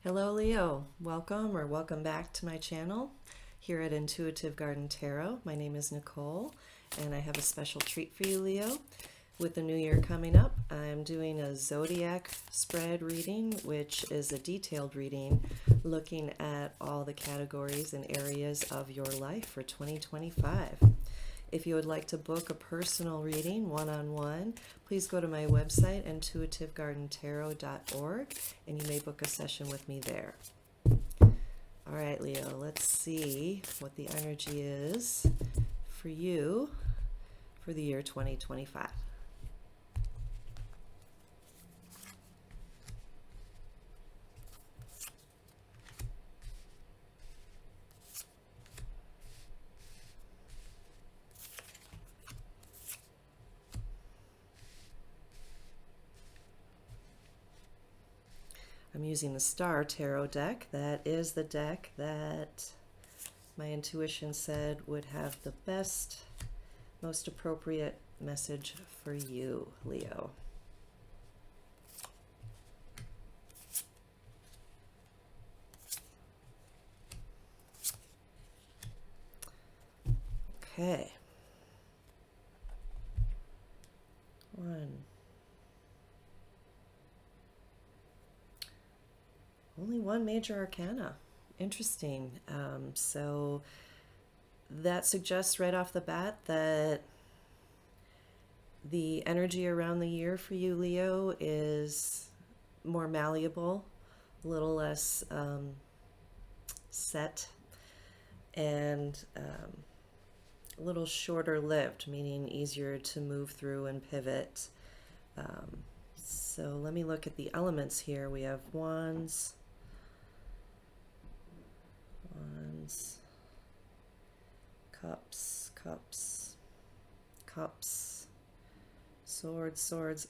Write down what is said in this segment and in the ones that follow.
Hello Leo, welcome back to my channel here at Intuitive Garden Tarot. My name is Nicole and I have a special treat for you, Leo. With the new year coming up, I'm doing a zodiac spread reading, which is a detailed reading looking at all the categories and areas of your life for 2025. If you would like to book a personal reading one-on-one, please go to my website, intuitivegardentarot.org, and you may book a session with me there. All right, Leo, let's see what the energy is for you for the year 2025. I'm using the Star Tarot deck. That is the deck that my intuition said would have the best, most appropriate message for you, Leo. Okay. Only one major arcana. Interesting. So that suggests right off the bat that the energy around the year for you, Leo, is more malleable, a little less set, and a little shorter lived, meaning easier to move through and pivot. So let me look at the elements here. We have wands, cups, swords.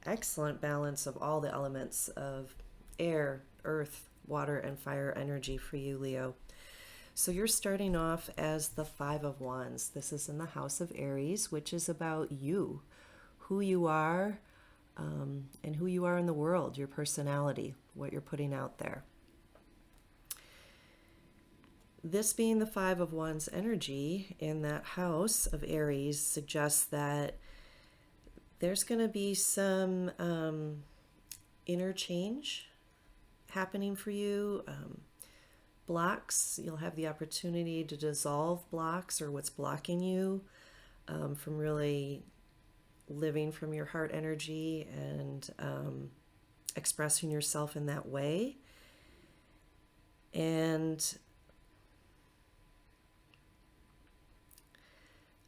Excellent balance of all the elements of air, earth, water, and fire energy for you, Leo. So you're starting off as the Five of Wands. This is in the House of Aries, which is about you, who you are, and who you are in the world, your personality, what you're putting out there. This being the Five of Wands energy in that house of Aries suggests that there's going to be some interchange happening for you. Blocks, you'll have the opportunity to dissolve blocks or what's blocking you from really living from your heart energy and expressing yourself in that way. And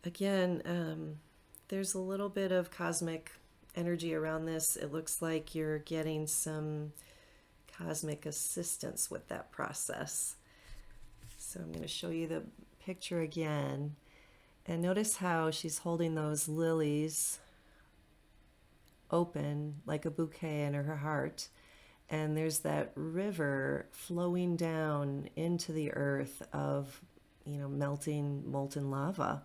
again, there's a little bit of cosmic energy around this. It looks like you're getting some cosmic assistance with that process. So I'm going to show you the picture again. And notice how she's holding those lilies open like a bouquet in her heart. And there's that river flowing down into the earth of, melting molten lava.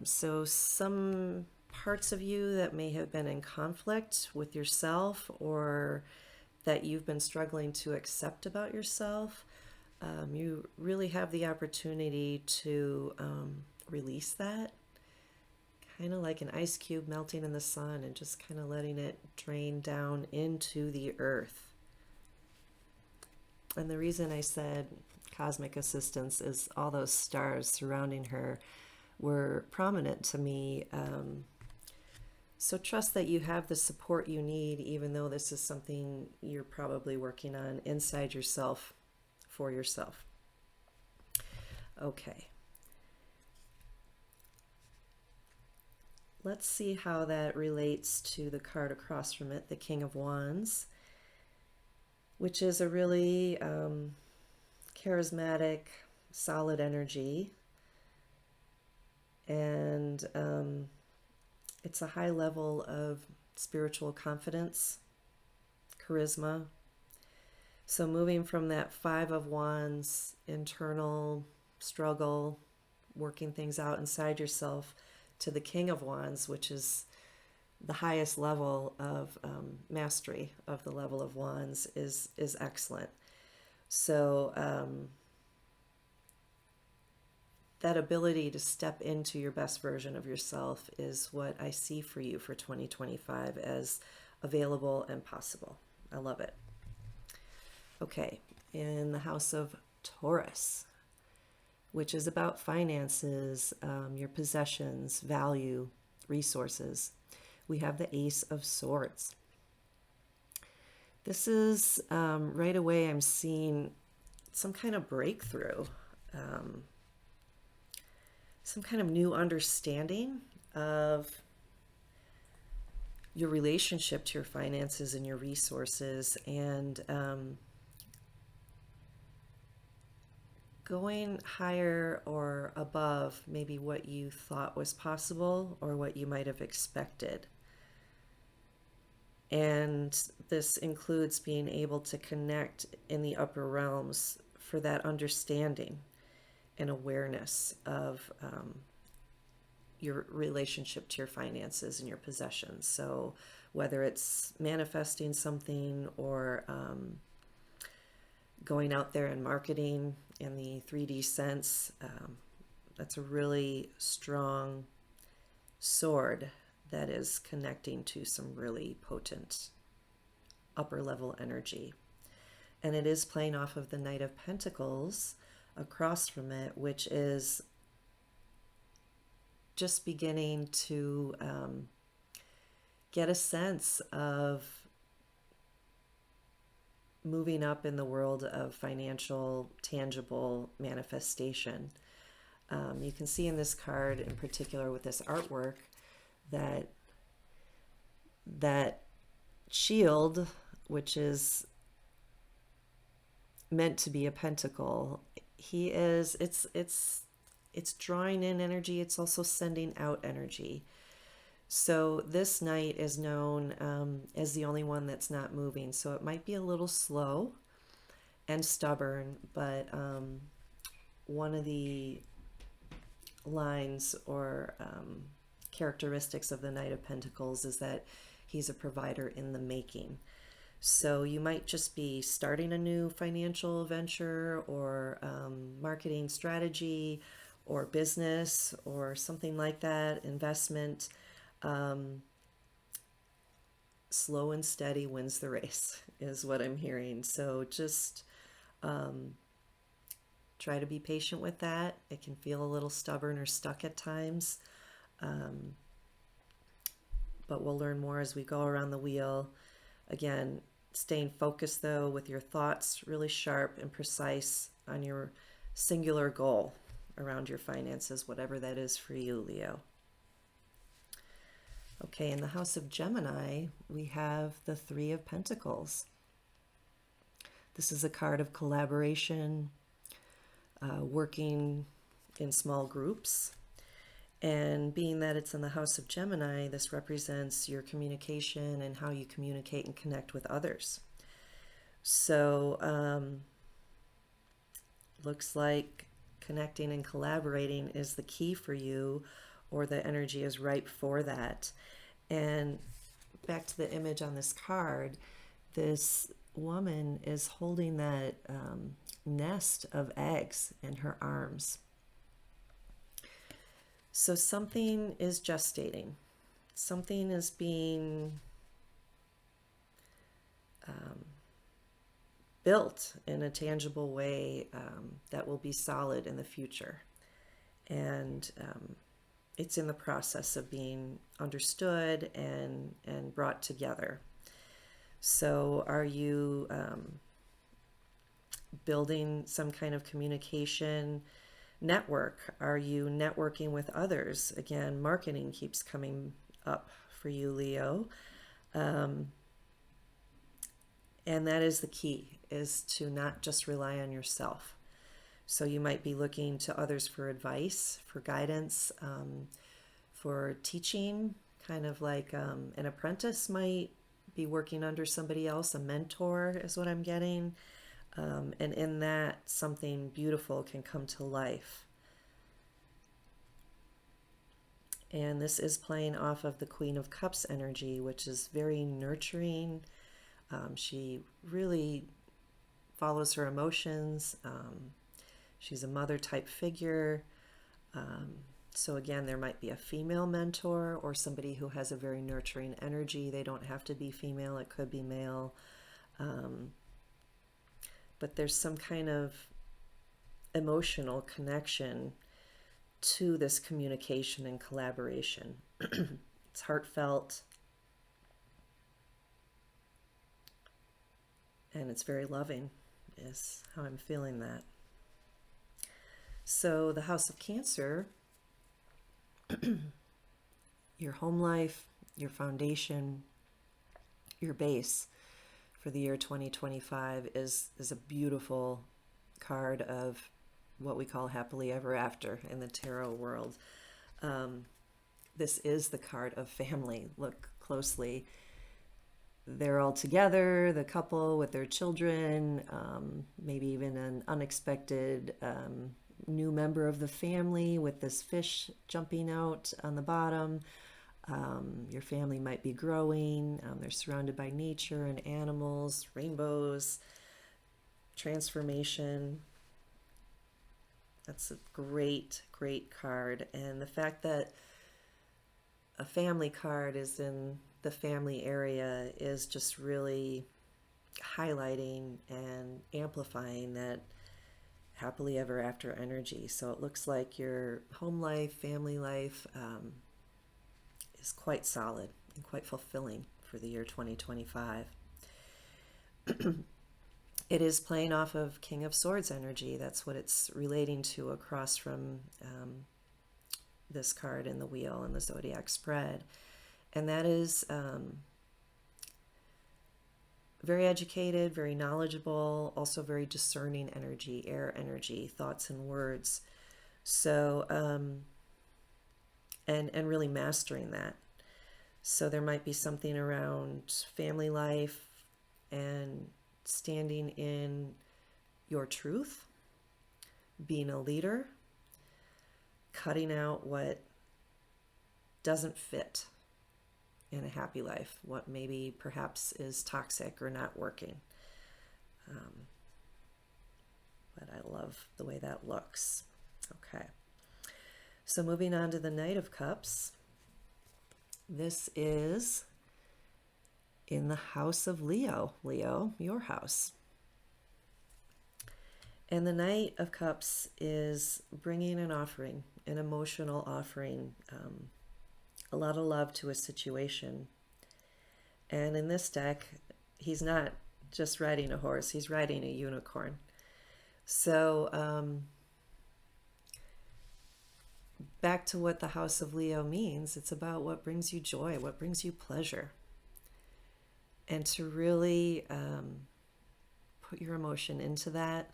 So some parts of you that may have been in conflict with yourself or that you've been struggling to accept about yourself, you really have the opportunity to release that, kind of like an ice cube melting in the sun and just kind of letting it drain down into the earth. And the reason I said cosmic assistance is all those stars surrounding her were prominent to me. So trust that you have the support you need, even though this is something you're probably working on inside yourself for yourself. Okay. Let's see how that relates to the card across from it, the King of Wands, which is a really charismatic, solid energy. And it's a high level of spiritual confidence, charisma. So moving from that Five of Wands, internal struggle, working things out inside yourself, to the King of Wands, which is the highest level of mastery of the level of wands is excellent. So that ability to step into your best version of yourself is what I see for you for 2025 as available and possible. I love it. Okay, in the house of Taurus, which is about finances, your possessions, value, resources, we have the Ace of Swords. This is right away I'm seeing some kind of breakthrough, some kind of new understanding of your relationship to your finances and your resources, and going higher or above maybe what you thought was possible or what you might have expected. And this includes being able to connect in the upper realms for that understanding and awareness of your relationship to your finances and your possessions. So whether it's manifesting something or going out there and marketing in the 3D sense, that's a really strong sword that is connecting to some really potent upper level energy. And it is playing off of the Knight of Pentacles across from it, which is just beginning to get a sense of moving up in the world of financial, tangible manifestation. You can see in this card in particular with this artwork that shield, which is meant to be a pentacle, it's drawing in energy. It's also sending out energy. So this knight is known as the only one that's not moving. So it might be a little slow and stubborn, but one of the lines or characteristics of the Knight of Pentacles is that he's a provider in the making. So you might just be starting a new financial venture or marketing strategy or business or something like that, investment. Slow and steady wins the race is what I'm hearing. So just try to be patient with that. It can feel a little stubborn or stuck at times. But we'll learn more as we go around the wheel. Again, staying focused though with your thoughts really sharp and precise on your singular goal around your finances, whatever that is for you, Leo. Okay, in the house of Gemini, we have the Three of Pentacles. This is a card of collaboration, working in small groups. And being that it's in the house of Gemini, this represents your communication and how you communicate and connect with others. So looks like connecting and collaborating is the key for you, or the energy is ripe for that. And back to the image on this card, this woman is holding that nest of eggs in her arms. So something is gestating. Something is being built in a tangible way that will be solid in the future. And it's in the process of being understood and brought together. So are you building some kind of communication network? Are you networking with others? Again, marketing keeps coming up for you, Leo. And that is the key, is to not just rely on yourself. So you might be looking to others for advice, for guidance, for teaching, kind of like an apprentice might be working under somebody else. A mentor is what I'm getting. And in that, something beautiful can come to life. And this is playing off of the Queen of Cups energy, which is very nurturing. She really follows her emotions. She's a mother type figure. So again, there might be a female mentor or somebody who has a very nurturing energy. They don't have to be female, it could be male. But there's some kind of emotional connection to this communication and collaboration. It's heartfelt and it's very loving, is how I'm feeling that. So the House of Cancer, your home life, your foundation, your base for the year 2025 is a beautiful card of what we call happily ever after in the tarot world. This is the card of family. Look closely. They're all together, the couple with their children, maybe even an unexpected new member of the family with this fish jumping out on the bottom. Your family might be growing. They're surrounded by nature and animals, rainbows, transformation. That's a great, great card. And the fact that a family card is in the family area is just really highlighting and amplifying that happily ever after energy. So it looks like your home life, family life is quite solid and quite fulfilling for the year 2025. It is playing off of King of Swords energy. That's what it's relating to across from this card in the wheel and the zodiac spread. And that is very educated, very knowledgeable, also very discerning energy, air energy, thoughts and words. So, and really mastering that. So there might be something around family life and standing in your truth, being a leader, cutting out what doesn't fit in a happy life, what maybe perhaps is toxic or not working. But I love the way that looks. Okay. So moving on to the Knight of Cups. This is in the house of Leo. Leo, your house. And the Knight of Cups is bringing an offering, an emotional offering, a lot of love to a situation. And in this deck, he's not just riding a horse, he's riding a unicorn. So back to what the House of Leo means, it's about what brings you joy, what brings you pleasure. And to really put your emotion into that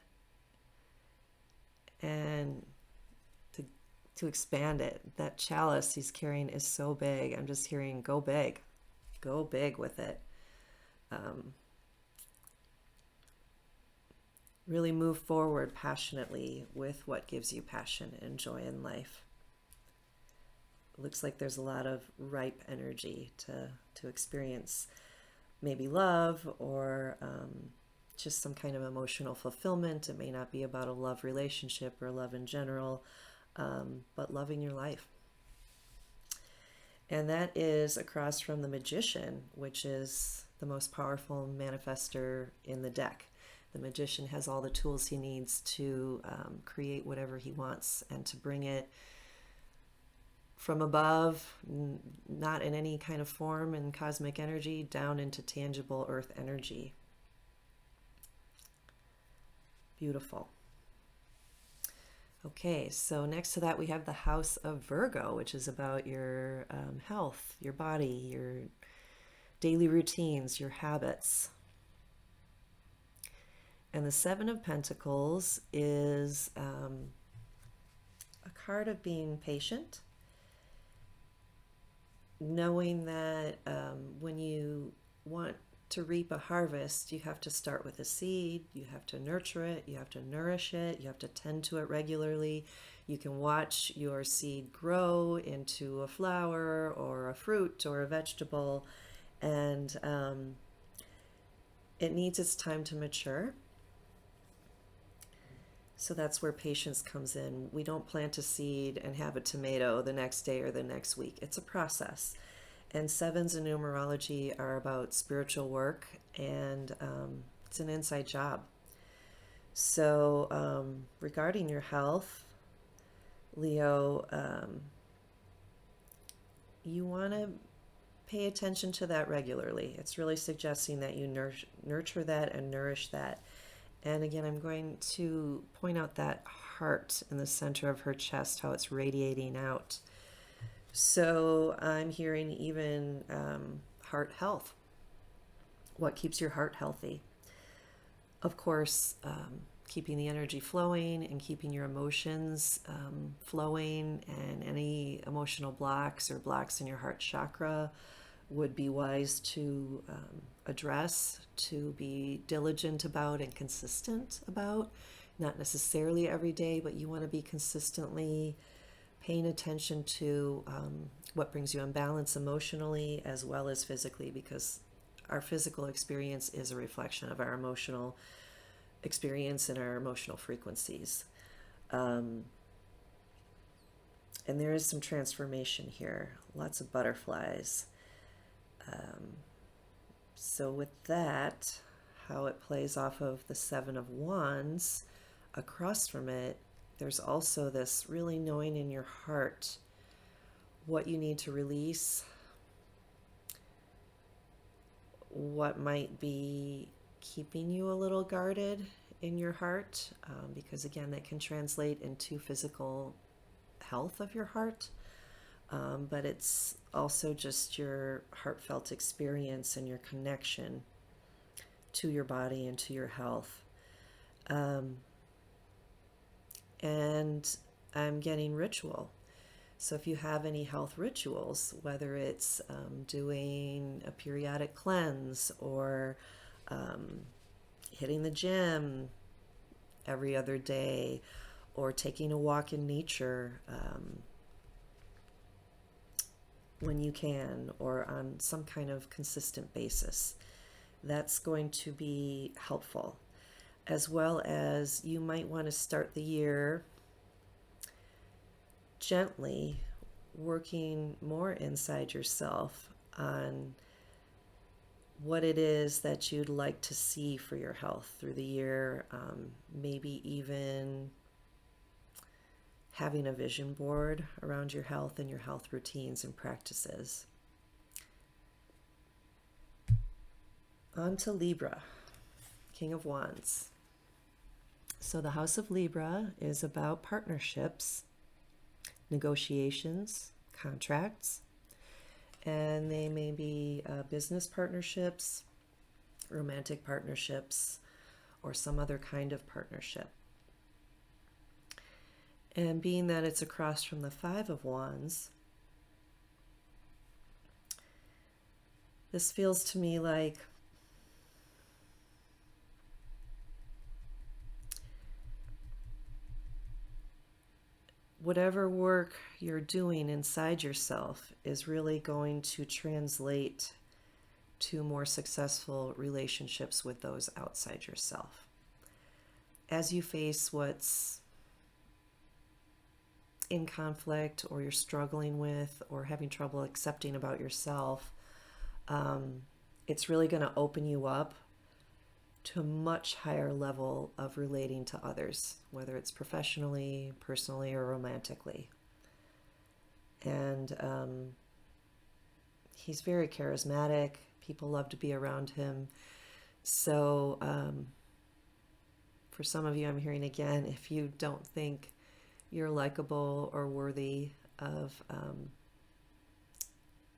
and to expand it. That chalice he's carrying is so big. I'm just hearing go big with it. Really move forward passionately with what gives you passion and joy in life. It looks like there's a lot of ripe energy to experience maybe love or just some kind of emotional fulfillment. It may not be about a love relationship or love in general, but loving your life. And that is across from the Magician, which is the most powerful manifester in the deck. The Magician has all the tools he needs to create whatever he wants and to bring it from above, not in any kind of form and cosmic energy, down into tangible earth energy. Beautiful. Okay, so next to that we have the House of Virgo, which is about your health, your body, your daily routines, your habits. And the Seven of Pentacles is a card of being patient, knowing that when you want to reap a harvest, you have to start with a seed, you have to nurture it, you have to nourish it, you have to tend to it regularly, You can watch your seed grow into a flower or a fruit or a vegetable, and it needs its time to mature. So that's where patience comes in. We don't plant a seed and have a tomato the next day or the next week. It's a process. And sevens in numerology are about spiritual work, and it's an inside job. So, regarding your health, Leo, you want to pay attention to that regularly. It's really suggesting that you nurture that and nourish that. And again, I'm going to point out that heart in the center of her chest, how it's radiating out. So I'm hearing even heart health. What keeps your heart healthy? Of course, keeping the energy flowing and keeping your emotions flowing, and any emotional blocks or blocks in your heart chakra would be wise to address, to be diligent about and consistent about. Not necessarily every day, but you want to be consistently paying attention to what brings you imbalance emotionally as well as physically, because our physical experience is a reflection of our emotional experience and our emotional frequencies. And there is some transformation here, lots of butterflies. So with that, how it plays off of the Seven of Wands, across from it, there's also this really knowing in your heart what you need to release, what might be keeping you a little guarded in your heart, because again, that can translate into physical health of your heart. But it's also just your heartfelt experience and your connection to your body and to your health. And I'm getting ritual. So if you have any health rituals, whether it's doing a periodic cleanse or hitting the gym every other day or taking a walk in nature, when you can, or on some kind of consistent basis, that's going to be helpful. As well as you might want to start the year gently working more inside yourself on what it is that you'd like to see for your health through the year. Maybe even having a vision board around your health and your health routines and practices. On to Libra, King of Wands. So the House of Libra is about partnerships, negotiations, contracts, and they may be business partnerships, romantic partnerships, or some other kind of partnership. And being that it's across from the Five of Wands, this feels to me like whatever work you're doing inside yourself is really going to translate to more successful relationships with those outside yourself. As you face what's in conflict or you're struggling with or having trouble accepting about yourself, it's really going to open you up to a much higher level of relating to others, whether it's professionally, personally, or romantically. And he's very charismatic. People love to be around him. So for some of you, I'm hearing again, if you don't think you're likable or worthy of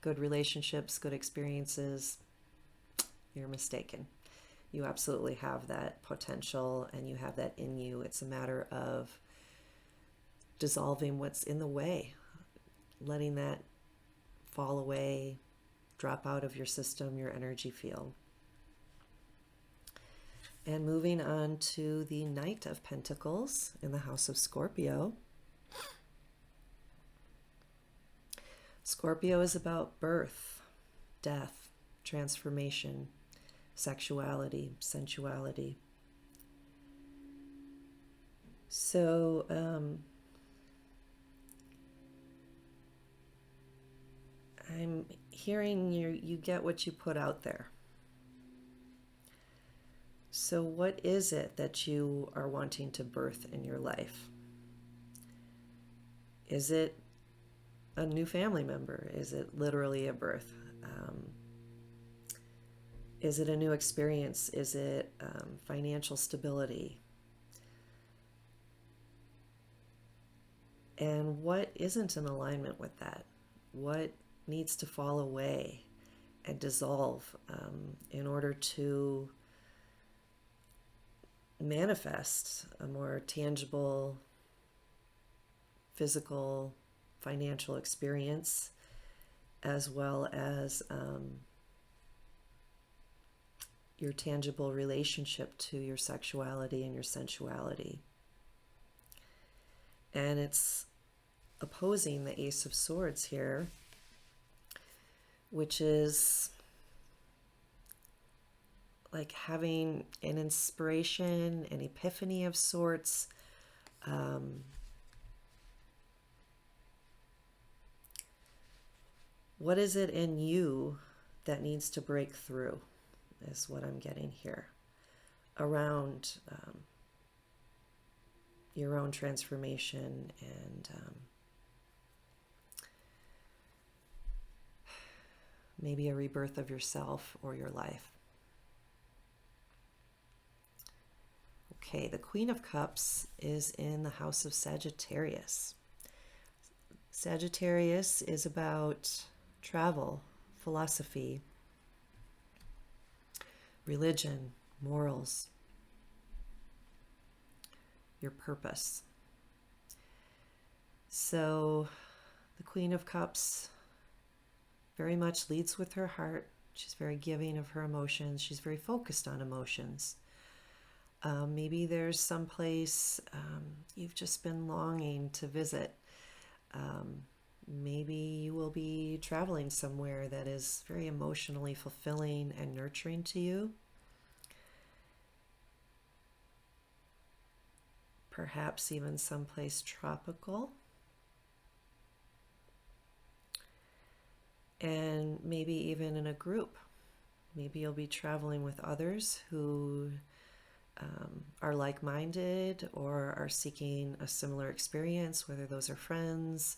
good relationships, good experiences, you're mistaken. You absolutely have that potential and you have that in you. It's a matter of dissolving what's in the way, letting that fall away, drop out of your system, your energy field. And moving on to the Knight of Pentacles in the House of Scorpio. Scorpio is about birth, death, transformation, sexuality, sensuality. So, I'm hearing you get what you put out there. So, what is it that you are wanting to birth in your life? Is it a new family member? Is it literally a birth? Is it a new experience? Is it financial stability? And what isn't in alignment with that? What needs to fall away and dissolve in order to manifest a more tangible, physical, financial experience, as well as your tangible relationship to your sexuality and your sensuality. And it's opposing the Ace of Swords here, which is like having an inspiration, an epiphany of sorts. What is it in you that needs to break through, is what I'm getting here, around your own transformation and maybe a rebirth of yourself or your life. Okay, the Queen of Cups is in the house of Sagittarius. Sagittarius is about travel, philosophy, religion, morals, your purpose. So the Queen of Cups very much leads with her heart. She's very giving of her emotions. She's very focused on emotions. Maybe there's some place you've just been longing to visit. Maybe you will be traveling somewhere that is very emotionally fulfilling and nurturing to you. Perhaps even someplace tropical. And maybe even in a group. Maybe you'll be traveling with others who are like-minded or are seeking a similar experience, whether those are friends,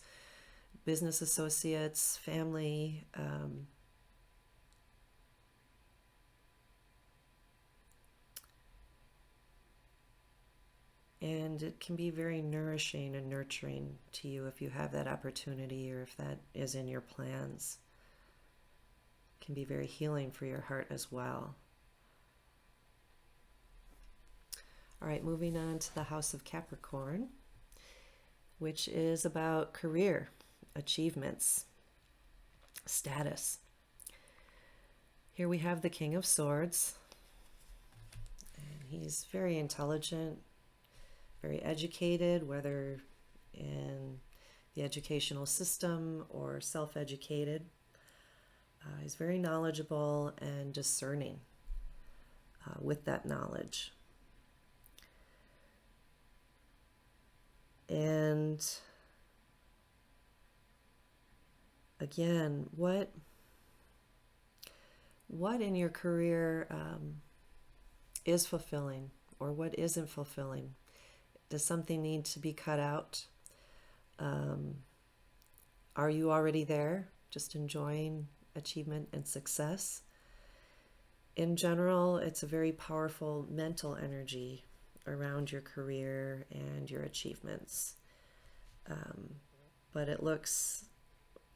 business associates, family. And it can be very nourishing and nurturing to you if you have that opportunity or if that is in your plans. It can be very healing for your heart as well. All right, moving on to the House of Capricorn, which is about career, achievements, status. Here we have the King of Swords, and he's very intelligent, very educated, whether in the educational system or self-educated. He's very knowledgeable and discerning with that knowledge. And again, what in your career is fulfilling or what isn't fulfilling? Does something need to be cut out? Are you already there, just enjoying achievement and success? In general, it's a very powerful mental energy around your career and your achievements. But it looks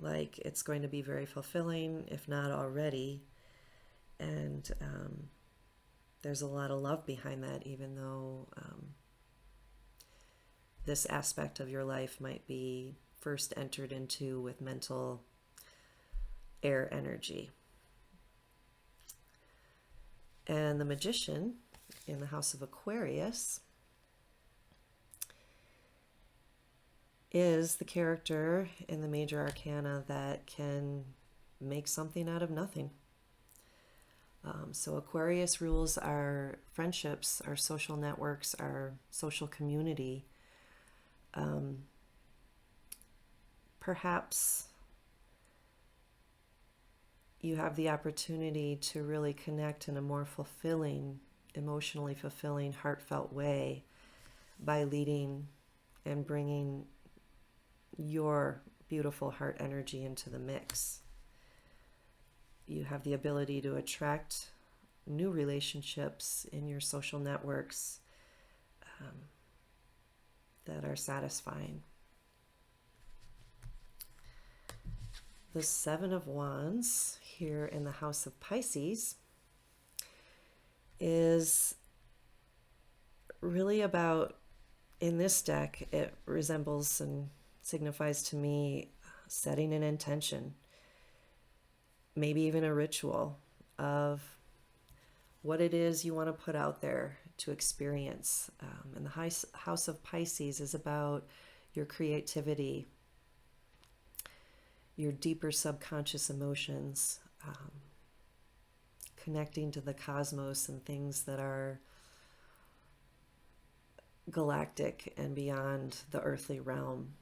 like it's going to be very fulfilling, if not already. And there's a lot of love behind that, even though this aspect of your life might be first entered into with mental air energy. And the Magician in the House of Aquarius is the character in the major arcana that can make something out of nothing. So Aquarius rules our friendships, our social networks, our social community. Perhaps you have the opportunity to really connect in a more fulfilling, emotionally fulfilling, heartfelt way by leading and bringing your beautiful heart energy into the mix. You have the ability to attract new relationships in your social networks that are satisfying. The Seven of Wands here in the House of Pisces is really about, in this deck, it resembles and signifies to me setting an intention, maybe even a ritual of what it is you want to put out there to experience. And the House of Pisces is about your creativity, your deeper subconscious emotions, connecting to the cosmos and things that are galactic and beyond the earthly realm.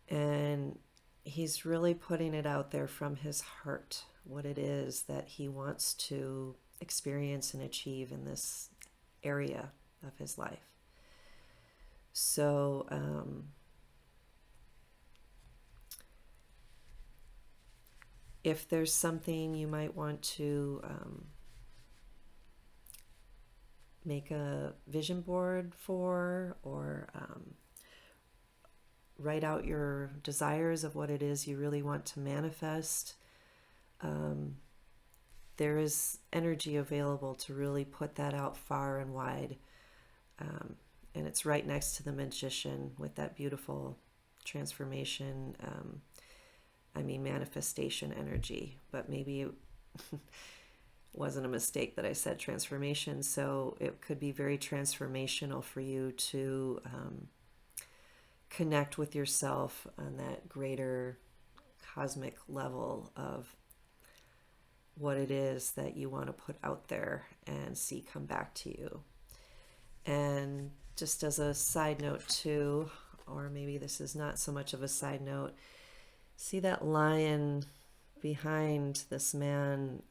And he's really putting it out there from his heart, what it is that he wants to experience and achieve in this area of his life. So if there's something you might want to make a vision board for, or write out your desires of what it is you really want to manifest, there is energy available to really put that out far and wide. And it's right next to the Magician with that beautiful transformation, manifestation energy. But maybe it wasn't a mistake that I said transformation. So it could be very transformational for you to connect with yourself on that greater cosmic level of what it is that you want to put out there and see come back to you. And just as a side note too, or maybe this is not so much of a side note, see that lion behind this man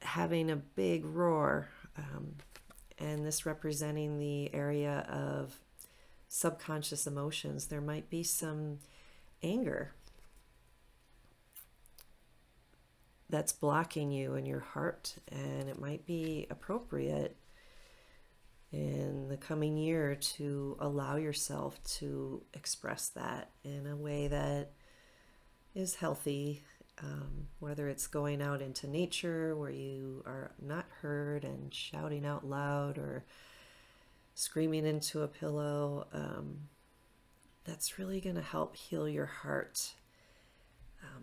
having a big roar, and this representing the area of subconscious emotions. There might be some anger that's blocking you in your heart, and it might be appropriate in the coming year to allow yourself to express that in a way that is healthy, whether it's going out into nature where you are not heard and shouting out loud or screaming into a pillow. That's really going to help heal your heart,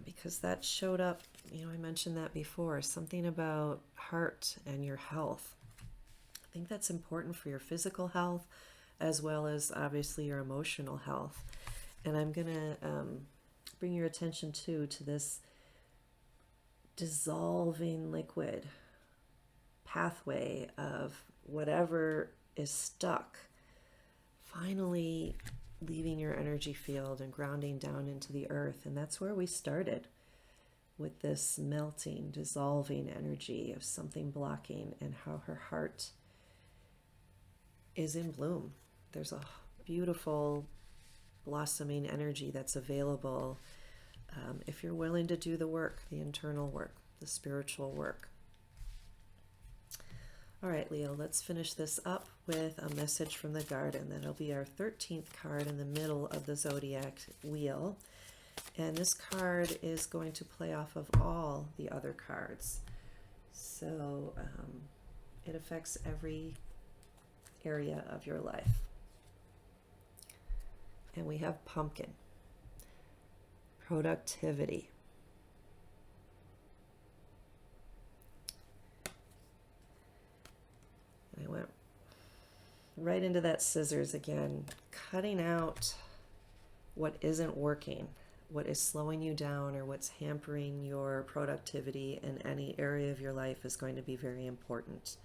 because that showed up, I mentioned that before, something about heart and your health. I think that's important for your physical health as well as obviously your emotional health. And I'm going to bring your attention to this dissolving liquid pathway of whatever is stuck finally leaving your energy field and grounding down into the earth. And that's where we started, with this melting, dissolving energy of something blocking, and how her heart is in bloom. There's a beautiful blossoming energy that's available if you're willing to do the work, the internal work, the spiritual work. All right, Leo, let's finish this up with a message from the garden. That'll be our 13th card in the middle of the zodiac wheel. And this card is going to play off of all the other cards. So it affects every area of your life. And we have pumpkin. Productivity. right into that scissors again, cutting out what isn't working, what is slowing you down, or what's hampering your productivity in any area of your life is going to be very important.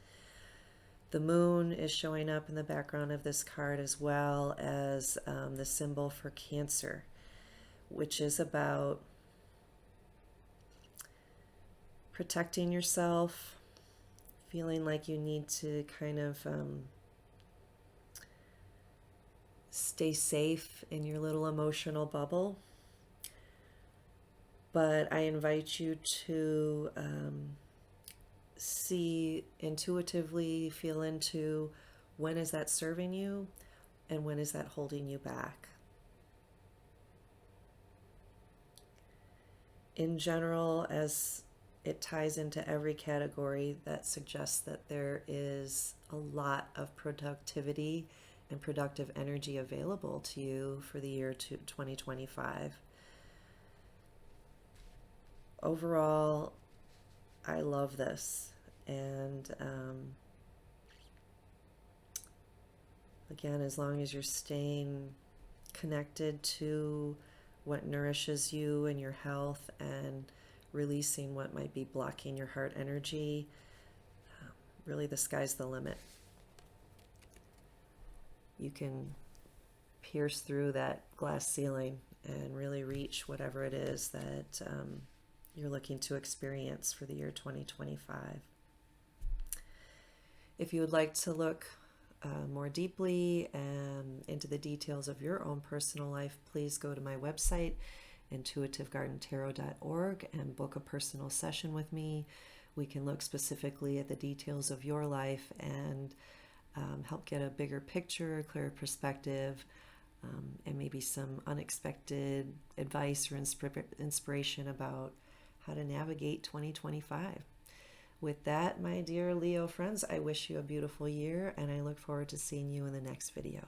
The moon is showing up in the background of this card, as well as the symbol for Cancer, which is about protecting yourself, feeling like you need to kind of stay safe in your little emotional bubble. But I invite you to see intuitively, feel into when is that serving you and when is that holding you back. In general, as it ties into every category, that suggests that there is a lot of productivity and productive energy available to you for the year 2025. Overall, I love this. And again, as long as you're staying connected to what nourishes you and your health and releasing what might be blocking your heart energy, really the sky's the limit. You can pierce through that glass ceiling and really reach whatever it is that you're looking to experience for the year 2025. If you would like to look more deeply into the details of your own personal life, please go to my website, intuitivegardentarot.org, and book a personal session with me. We can look specifically at the details of your life and help get a bigger picture, a clearer perspective, and maybe some unexpected advice or inspiration about how to navigate 2025. With that, my dear Leo friends, I wish you a beautiful year, and I look forward to seeing you in the next video.